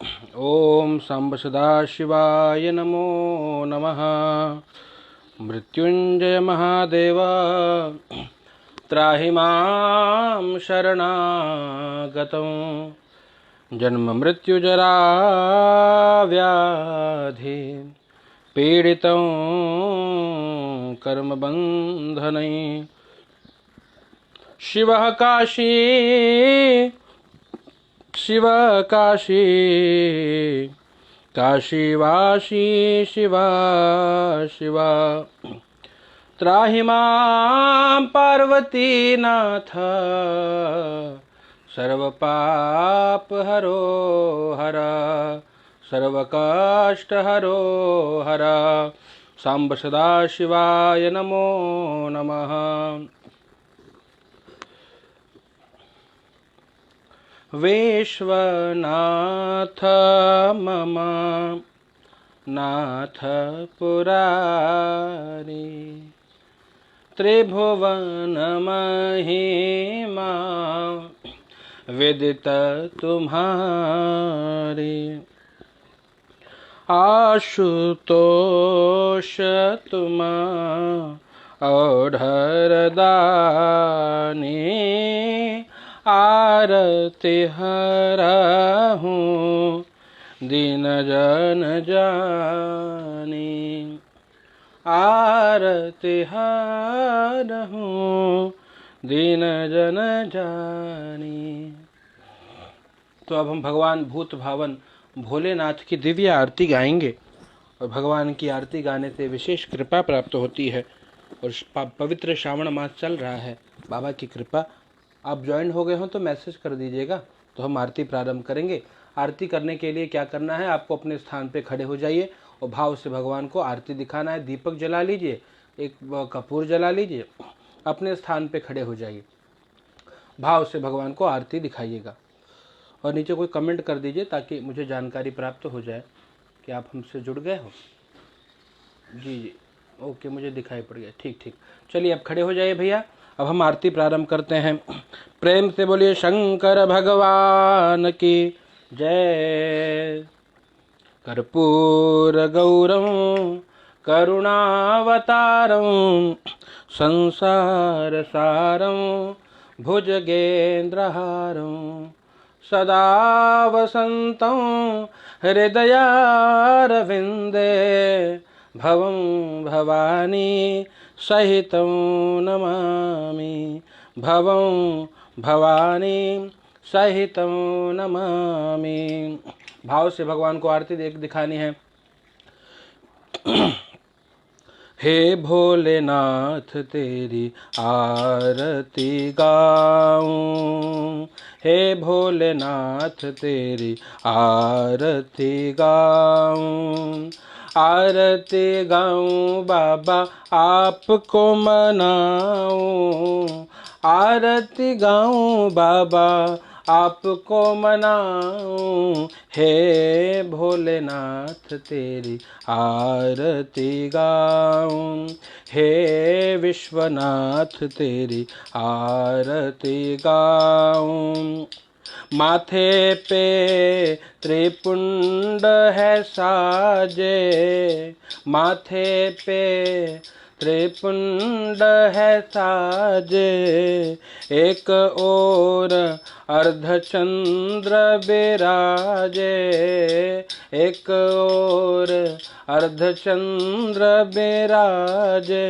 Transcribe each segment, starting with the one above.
ओम सांब सदाशिवाय नमो नमः। मृत्युंजय महादेव त्राहि मां शरणागतं। जन्म मृत्यु जरा व्याधि पीडितं कर्म बंधनै। शिवः काशी शिव काशी काशीवासी शिवा शिवा। त्राहि मां पार्वतीनाथ सर्वपाप हरो हर सर्वकष्ट हरो हर। सांब सदाशिवाय नमो नमः। विश्वनाथ मम नाथ पुरारी त्रिभुवन महिमा विदित तुम्हारी। आशुतोष तुम औढ़र दानी आरती हरहूँ दीन जन जानी। आरती हरहूँ दीन जन जानी। तो अब हम भगवान भूत भावन भोलेनाथ की दिव्य आरती गाएंगे और भगवान की आरती गाने से विशेष कृपा प्राप्त होती है। और पवित्र श्रावण मास चल रहा है, बाबा की कृपा। आप ज्वाइन हो गए हो तो मैसेज कर दीजिएगा, तो हम आरती प्रारंभ करेंगे। आरती करने के लिए क्या करना है, आपको अपने स्थान पे खड़े हो जाइए और भाव से भगवान को आरती दिखाना है। दीपक जला लीजिए, एक कपूर जला लीजिए, अपने स्थान पे खड़े हो जाइए, भाव से भगवान को आरती दिखाइएगा। और नीचे कोई कमेंट कर दीजिए ताकि मुझे जानकारी प्राप्त हो जाए कि आप हमसे जुड़ गए हो। जी जी, ओके, मुझे दिखाई पड़ गया। ठीक ठीक, चलिए अब खड़े हो जाइए भैया। अब हम आरती प्रारंभ करते हैं। प्रेम से बोलिए शंकर भगवान की जय। कर्पूर गौरम करुणावतारम संसार सारम भुजगेन्द्रहारम सदा वसन्तं हृदयारविन्दे भवं भवानी सहितं नमामि। भवं भवानी सहितं नमामि। भाव से भगवान को आरती दिखानी है। हे भोलेनाथ तेरी आरती गाऊं। हे भोलेनाथ तेरी आरती गाऊं। आरती गाऊं बाबा आपको मनाऊं। आरती गाऊं बाबा आपको मनाऊं। हे भोलेनाथ तेरी आरती गाऊं। हे विश्वनाथ तेरी आरती गाऊं। माथे पे त्रिपुंड है साजे, माथे पे त्रिपुंड है साजे। एक ओर अर्धचंद्र विराजे, एक ओर अर्धचंद्र विराजे।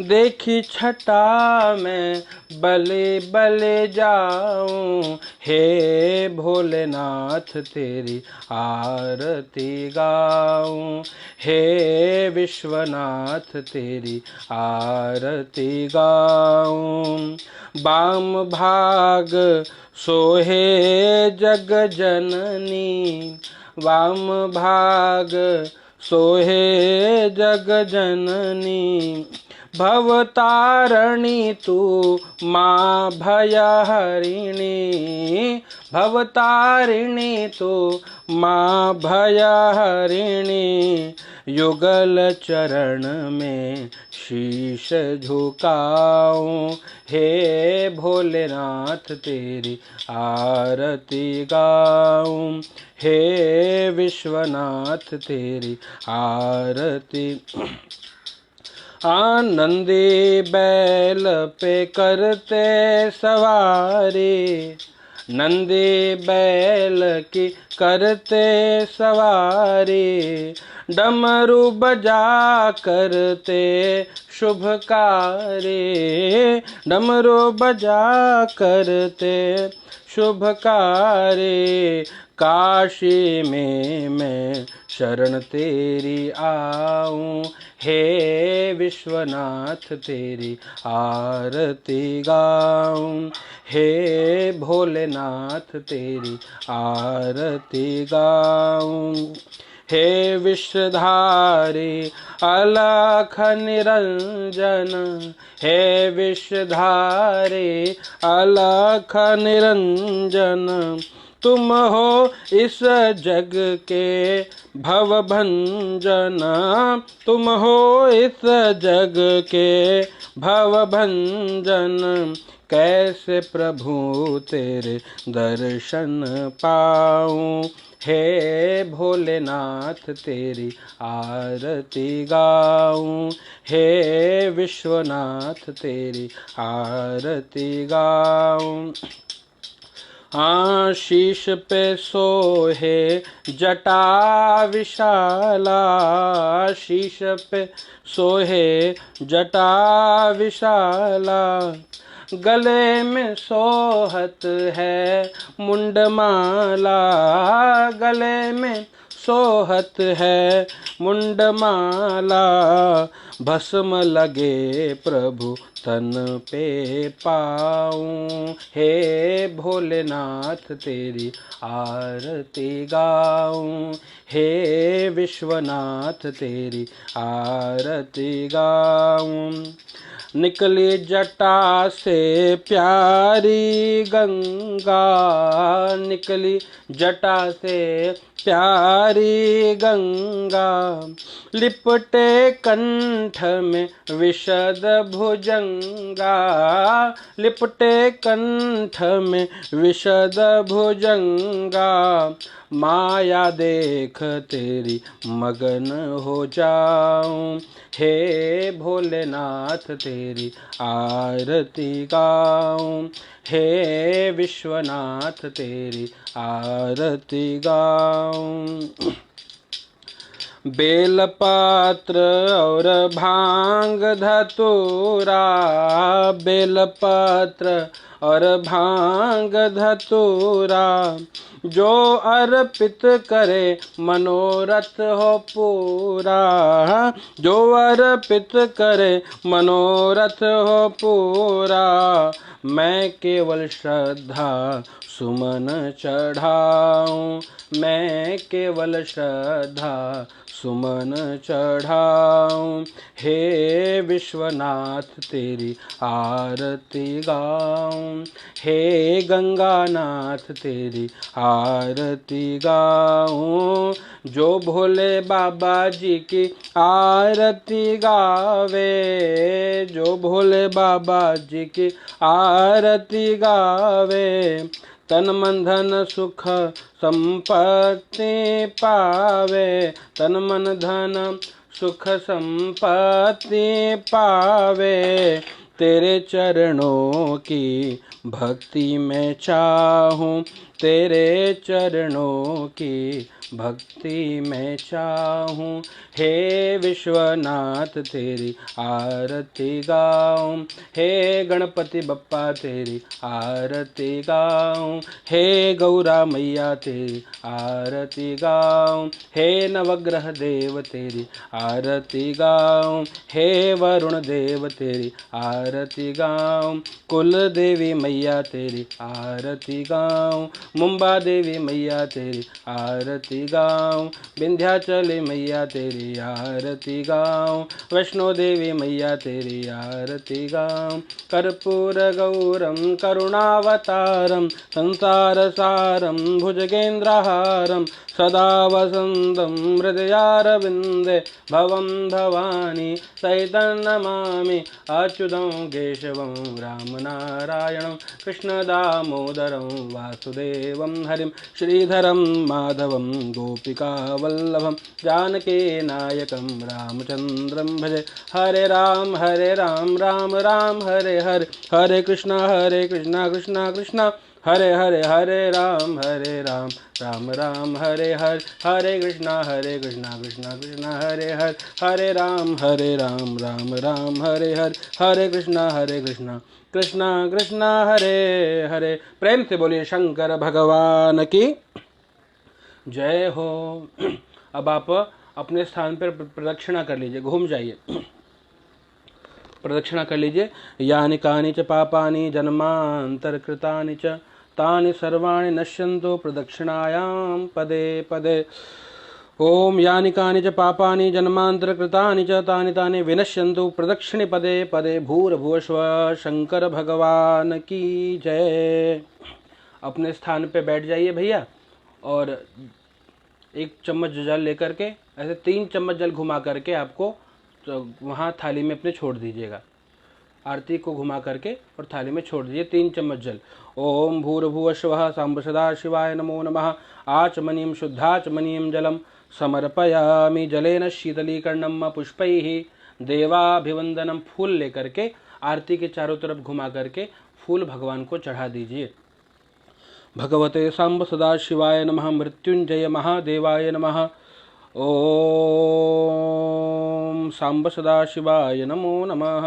देखी छटा में बले बले जाऊं। हे भोलेनाथ तेरी आरती गाऊं। हे विश्वनाथ तेरी आरती गाऊं। बाम भाग सोहे जग जननी, वाम भाग सोहे जग जननी। भवतारिणी तू माँ भयहरिणी, भवतारिणी तू माँ भयहरिणी। युगल चरण में शीश झुकाऊं। हे भोलेनाथ तेरी आरती गाऊं। हे विश्वनाथ तेरी आरती। आनंदी बैल पे करते सवारी, नंदी बैल की करते सवारी, डमरू बजा करते शुभ कार्य, डमरू बजा करते शुभ कार्य। काशी में मैं शरण तेरी आऊं, हे विश्वनाथ तेरी आरती गाऊं, हे भोलेनाथ तेरी आरती गाऊं। हे विषधारी अलख निरंजन, हे विषधारी अलख निरंजन, तुम हो इस जग के भवभंजन, तुम हो इस जग के भवभंजन। कैसे प्रभु तेरे दर्शन पाऊं, हे भोलेनाथ तेरी आरती गाऊं, हे विश्वनाथ तेरी आरती गाऊं। आशीष पे सोहे जटा विशाला, शीश पे सोहे जटा विशाला, गले में सोहत है मुंडमाला, गले में सोहत है मुंडमाला। भस्म लगे प्रभु तन पे पाऊं, हे भोलेनाथ तेरी आरती गाऊं, हे विश्वनाथ तेरी आरती गाऊं। निकली जटा से प्यारी गंगा, निकली जटा से प्यारी गंगा, लिपटे कंठ में विशद भुजंगा, लिपटे कंठ में विशद भुजंगा। माया देख तेरी मगन हो जाऊं, हे भोलेनाथ तेरी आरती गाऊं, हे विश्वनाथ तेरी आरती गाऊं। बेलपत्र और भांग धतूरा, बेलपत्र और भांग धतूरा, जो अर्पित करे मनोरथ हो पूरा, जो अर्पित करे मनोरथ हो पूरा। मैं केवल श्रद्धा सुमन चढ़ाऊं, मैं केवल श्रद्धा सुमन चढ़ाऊं, हे विश्वनाथ तेरी आरती गाऊं, हे गंगानाथ तेरी आरती गाऊं। जो भोले बाबा जी की आरती गावे, जो भोले बाबा जी की आरती गावे, तन मन धन सुख संपत्ति पावे, तन मन धन सुख संपत्ति पावे। तेरे चरणों की भक्ति में चाहूं, तेरे चरणों की भक्ति में चाहूं, हे विश्वनाथ तेरी आरती गाऊं, हे गणपति बप्पा तेरी आरती गाऊं, हे गौरा मैया तेरी आरती गाऊं, हे नवग्रह देव तेरी आरती गाऊं, हे वरुण देव तेरी आरती गाऊं, कुल देवी मैया तेरी आरती गाऊं, मुंबा देवी मैया तेरी आरती गाऊं, विंध्याचली मैया तेरी आरती गाऊं, वैष्णो देवी मैया तेरी आरती गाऊं। कर्पूर गौरम करुणावतारम संसार सारम भुजगेन्द्रहारम सदा वसंतं हृदयारविंदे भवं भवानी सहितं नमामि अच्युतं केशवं राम नारायणं कृष्ण दामोदरं वासुदेवं हरिं श्रीधरं माधवं गोपिकावल्लभं जानकी नायकं रामचन्द्रं भजे। हरे राम राम राम हरे हरे, हरे कृष्णा कृष्णा कृष्णा हरे हरे, हरे राम राम राम हरे हरे, हरे कृष्णा कृष्णा कृष्णा हरे हरे, हरे राम राम राम हरे हरे, हरे कृष्णा कृष्णा कृष्णा हरे हरे। प्रेम से बोलिए शंकर भगवान की जय हो। अब आप अपने स्थान पर प्रदक्षिणा कर लीजिए, घूम जाइए, प्रदक्षिणा कर लीजिए। यानि कानि च पापानि जन्मांतरकृतानि च तानि सर्वाणि नश्यन्तु प्रदक्षिणायां पदे पदे। ओम यानि कानि च पापानि जन्मांतरकृतानि च तानि तानि विनश्यन्तु प्रदक्षिणे पदे पदे। भूर्भुवस्वः शंकर भगवान की जय। अपने स्थान पे बैठ जाइए भैया, और एक चम्मच जल लेकर के ऐसे 3 चम्मच जल घुमा करके आपको तो वहाँ थाली में अपने छोड़ दीजिएगा। आरती को घुमा करके और थाली में छोड़ दीजिए 3 चम्मच जल। ओम भूर्भुवस्वः सांब सदा शिवाय नमो नमः। आचमनीं शुद्धाचमनीं जलम समर्पयामि जलेन शीतलीकरणम पुष्पैः देवाभिवंदनम। फूल लेकर के आरती के चारों तरफ घुमा करके फूल भगवान को चढ़ा दीजिए। भगवते सांब सदा शिवाय नमः। मृत्युंजय महादेवाय नमः। ओम सांब सदा शिवाय नमो नमः।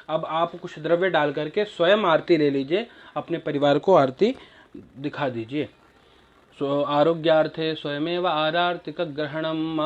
अब आप कुछ द्रव्य डाल करके स्वयं आरती ले लीजिए, अपने परिवार को आरती दिखा दीजिए। आरोग्यार्थे स्वयमेव आरार्तिक ग्रहणम।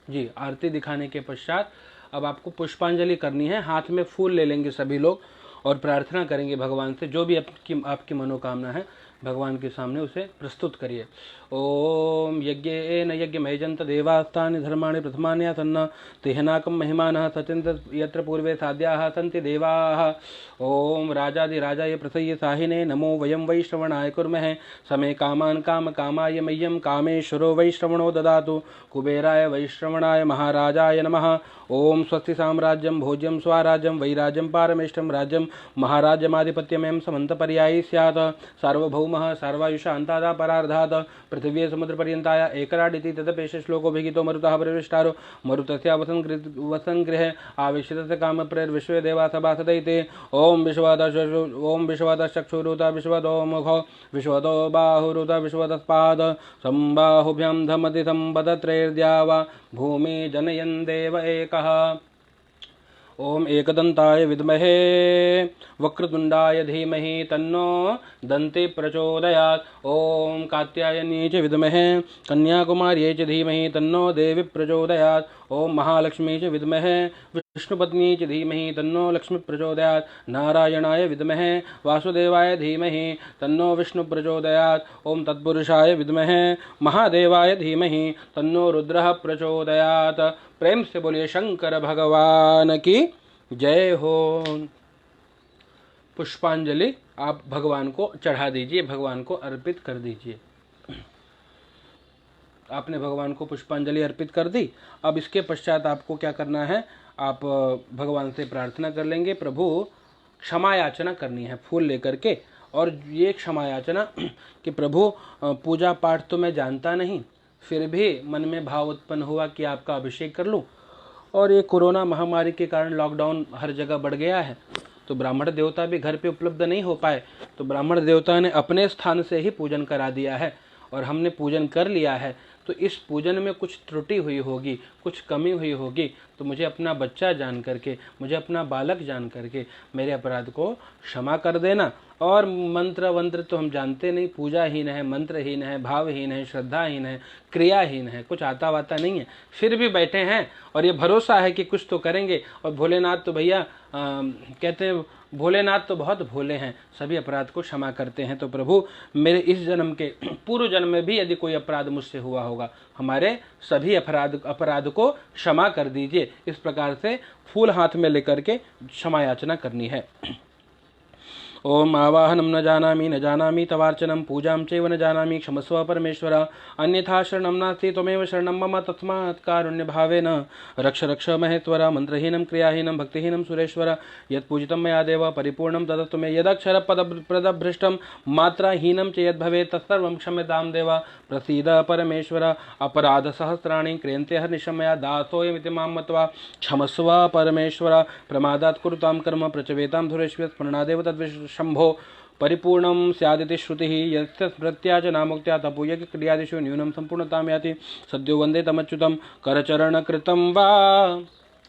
जी, आरती दिखाने के पश्चात अब आपको पुष्पांजलि करनी है। हाथ में फूल ले लेंगे सभी लोग और प्रार्थना करेंगे भगवान से। जो भी आपकी मनोकामना है भगवान के सामने उसे प्रस्तुत करिए। ओम यज्ञेन यज्ञमयजन्त देवास्तानि धर्माणि प्रथमान्या तन्न तेहनाकं महिमानः सचिन्त यत्र पूर्वे साध्याः सन्ति देवाः। ओम राजाधिराजाय प्रसय्य साहिने नमो वयं वै श्रवणाय कुर्मः। समे कामान् कामकामाय मह्यं कामेश्वरो वै श्रवणो ददातु। कुबेराय वैश्रवणाय महाराजाय नमः। ओम स्वस्ति साम्राज्यं भोज्यं स्वाराज्यं वैराज्यं पारमेष्टं राज्यं महाराज्यमाधिपत्यमें समन्तपर्यायी स्यात्। सार्वभौमः सर्वायुषान्तादा परार्धात् पृथिवी समुद्रपर्यन्ताय एकराडिति तदपेश श्लोको विहितो मरुतः प्रविष्टारो मरुतस्य वसन्गृहे आवेशितस्य कामप्रैर्विश्वे देवा सभासदैते। ओम विश्वदश्चक्षुरुता विश्वदो मुखो विश्वदो बाहुरुत विश्वदस्पाद सम्बाहुभ्यां धमति सम्पदत्रैर्द्यावा भूमि जनयन् देव एकः। ओम एकदंताय विद्महे वक्रतुंडाय धीमहि तन्नो दन्ति प्रचोदयात्। ओम कात्यायनी च विद्महे कन्याकुमार्यै च धीमहि तन्नो देवी प्रचोदयात्। ओम महालक्ष्मी च विद्महे विष्णुपत्नी च धीमहि तन्नो लक्ष्मी प्रचोदयात्। नारायणाय विद्महे वासुदेवाय धीमहि तन्नो विष्णु प्रचोदयात्। ओम तत्पुरुषाय विद्महे महादेवाय धीमहि तन्नो रुद्रः प्रचोदयात्। प्रेम से बोलिए शंकर भगवान की जय हो। पुष्पांजलि आप भगवान को चढ़ा दीजिए, भगवान को अर्पित कर दीजिए। आपने भगवान को पुष्पांजलि अर्पित कर दी। अब इसके पश्चात आपको क्या करना है, आप भगवान से प्रार्थना कर लेंगे। प्रभु क्षमा याचना करनी है फूल लेकर के, और ये क्षमा याचना कि प्रभु पूजा पाठ तो मैं जानता नहीं, फिर भी मन में भाव उत्पन्न हुआ कि आपका अभिषेक कर लूं, और ये कोरोना महामारी के कारण लॉकडाउन हर जगह बढ़ गया है, तो ब्राह्मण देवता भी घर पे उपलब्ध नहीं हो पाए, तो ब्राह्मण देवता ने अपने स्थान से ही पूजन करा दिया है और हमने पूजन कर लिया है। तो इस पूजन में कुछ त्रुटि हुई होगी, कुछ कमी हुई होगी, तो मुझे अपना बच्चा जान करके, मुझे अपना बालक जान करके मेरे अपराध को क्षमा कर देना। और मंत्र वंत्र तो हम जानते नहीं, पूजाहीन है, मंत्रहीन है, भावहीन है, श्रद्धाहीन है, क्रियाहीन है, कुछ आता वाता नहीं है, फिर भी बैठे हैं और ये भरोसा है कि कुछ तो करेंगे। और भोलेनाथ तो भैया कहते हैं, भोलेनाथ तो बहुत भोले हैं, सभी अपराध को क्षमा करते हैं। तो प्रभु मेरे इस जन्म के पूर्व जन्म में भी यदि कोई अपराध मुझसे हुआ होगा, हमारे सभी अपराध को क्षमा कर दीजिए। इस प्रकार से फूल हाथ में लेकर के क्षमा याचना करनी है। ओम आवाहनं न जानामि तवार्चनं पूजां चैव न जानामि क्षमस्व परमेश्वर अन्यथा शरणं नास्ति त्वमेव शरणं मम तस्मात् कारुण्यभावेन रक्ष रक्ष महेश्वर मंत्रहीनं क्रियाहीनं भक्तिहीनं सुरेश्वर यत्पूजितं मया देव परिपूर्णं तदस्तु मे यदक्षरपदभ्रष्टं मात्राहीनं च यद्भवेत् तत्सर्वं क्षम्यतां देव प्रसीद परमेश्वर अपराधसहस्राणि क्रियन्ते हर्निशं मया दासोऽयमिति मां मत्वा क्षमस्व परमेश्वर प्रमादात् कुरुतां कर्म प्रचवेतां धुरेश्व स्मरणादेव तद्विशम्भो परिपूर्णं स्यादिति श्रुतिः यस्य स्मृत्या च नामुक्त्या तपूय क्रियादिषु न्यूनं सम्पूर्णतां याति सद्यो वन्दे तमच्युतं करचरणकृतं वा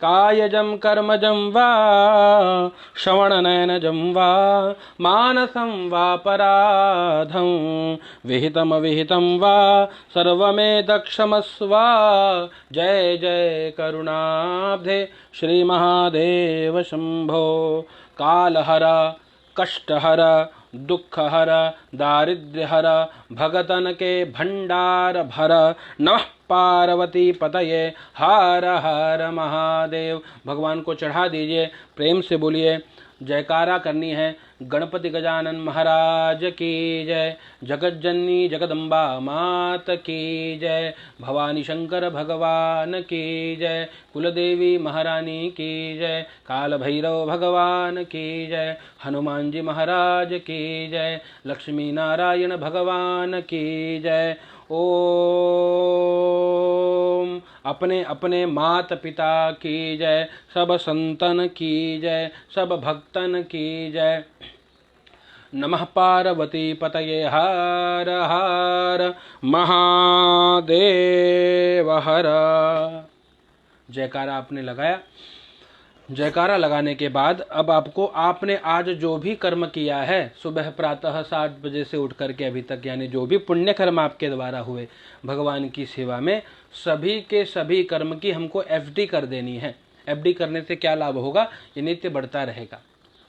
कायजं कर्मजं वा श्रवणनयनजं वा मानसं वा पराधं विहितमविहितं वा सर्वमेतत्क्षमस्व जय जय करुणाब्धे श्रीमहादेव शम्भो कालहर कष्टहर दुःखहर दारिद्र्यहर भगतन के भंडार भर नमः पार्वती पतये हर हर महादेव। भगवान को चढ़ा दीजिए, प्रेम से बोलिए, जयकारा करनी है। गणपति गजानन महाराज की जय, जगज्जननी जगदम्बा मात की जय, भवानी शंकर भगवान की जय, कुलदेवी महारानी की जय, काल भैरव भगवान की जय, हनुमान जी महाराज की जय, लक्ष्मी नारायण भगवान की जय। ओम अपने अपने मात पिता की जय, सब संतन की जय, सब भक्तन की जय। नमः पार्वती पतये हर हर महादेव हर। जयकारा आपने लगाया। जयकारा लगाने के बाद अब आपको आपने आज जो भी कर्म किया है सुबह प्रातः 7 बजे से उठ करके अभी तक, यानी जो भी पुण्य कर्म आपके द्वारा हुए भगवान की सेवा में, सभी के सभी कर्म की हमको एफडी कर देनी है। एफडी करने से क्या लाभ होगा? ये नित्य बढ़ता रहेगा।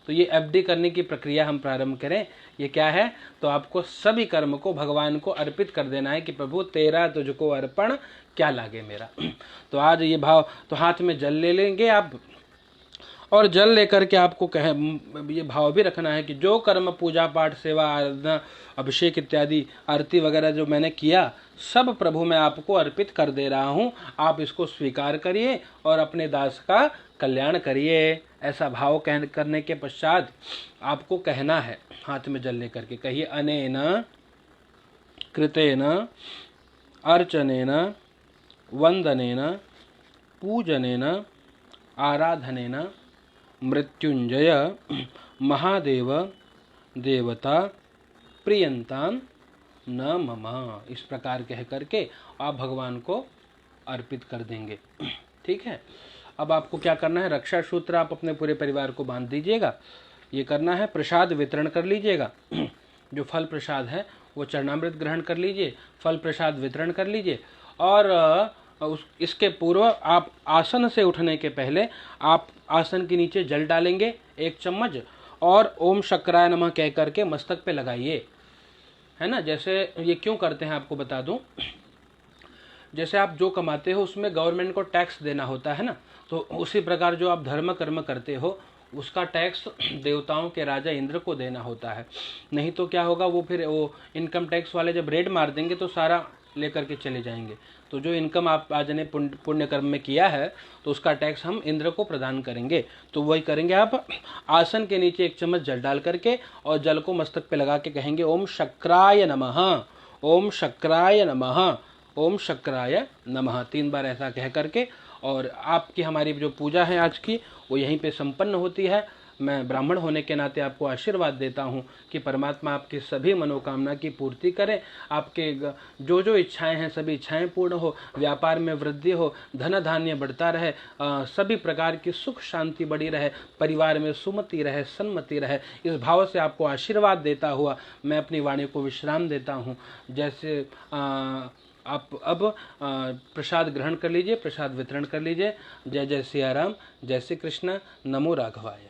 तो ये एफडी करने की प्रक्रिया हम प्रारंभ करें। ये क्या है? तो आपको सभी कर्म को भगवान को अर्पित कर देना है कि प्रभु तेरा तुझको अर्पण क्या लागे मेरा। तो आज ये भाव, तो हाथ में जल ले लेंगे आप, और जल लेकर के आपको ये भाव भी रखना है कि जो कर्म पूजा पाठ सेवा आराधना अभिषेक इत्यादि आरती वगैरह जो मैंने किया सब प्रभु मैं आपको अर्पित कर दे रहा हूँ, आप इसको स्वीकार करिए और अपने दास का कल्याण करिए। ऐसा भाव करने के पश्चात आपको कहना है, हाथ में जल लेकर के कहिए, अनेन कृतेन अर्चनेन वंदनेन पूजनेन आराधनेन मृत्युंजय महादेव देवता प्रियंतान न मम। इस प्रकार कह करके आप भगवान को अर्पित कर देंगे। ठीक है। अब आपको क्या करना है? रक्षा सूत्र आप अपने पूरे परिवार को बांध दीजिएगा। ये करना है, प्रसाद वितरण कर लीजिएगा। जो फल प्रसाद है वो चरणामृत ग्रहण कर लीजिए, फल प्रसाद वितरण कर लीजिए। और इसके पूर्व आप आसन से उठने के पहले आप आसन के नीचे जल डालेंगे 1 चम्मच, और ओम शक्राय नमः कह करके मस्तक पे लगाइए, है ना। जैसे ये क्यों करते हैं आपको बता दूं। जैसे आप जो कमाते हो उसमें गवर्नमेंट को टैक्स देना होता है ना, तो उसी प्रकार जो आप धर्म कर्म करते हो उसका टैक्स देवताओं के राजा इंद्र को देना होता है। नहीं तो क्या होगा, वो फिर वो इनकम टैक्स वाले जब रेड मार देंगे तो सारा लेकर के चले जाएंगे। तो जो इनकम आप आज ने पुण्य कर्म में किया है तो उसका टैक्स हम इंद्र को प्रदान करेंगे। तो वही करेंगे आप, आसन के नीचे 1 चम्मच जल डाल करके और जल को मस्तक पे लगा के कहेंगे ओम शक्राय नमः, ओम शक्राय नमः, ओम शक्राय नमः 3 बार ऐसा कह करके। और आपकी हमारी जो पूजा है आज की वो यहीं पे संपन्न होती है। मैं ब्राह्मण होने के नाते आपको आशीर्वाद देता हूँ कि परमात्मा आपकी सभी मनोकामना की पूर्ति करे, आपके जो जो इच्छाएं हैं सभी इच्छाएं पूर्ण हो, व्यापार में वृद्धि हो, धन धान्य बढ़ता रहे, सभी प्रकार की सुख शांति बढ़ी रहे, परिवार में सुमति रहे, सन्मति रहे। इस भाव से आपको आशीर्वाद देता हुआ मैं अपनी वाणी को विश्राम देता हूँ। जैसे आप अब प्रसाद ग्रहण कर लीजिए, प्रसाद वितरण कर लीजिए। जय जय सिया राम, जय श्री कृष्ण, नमो राघवाय।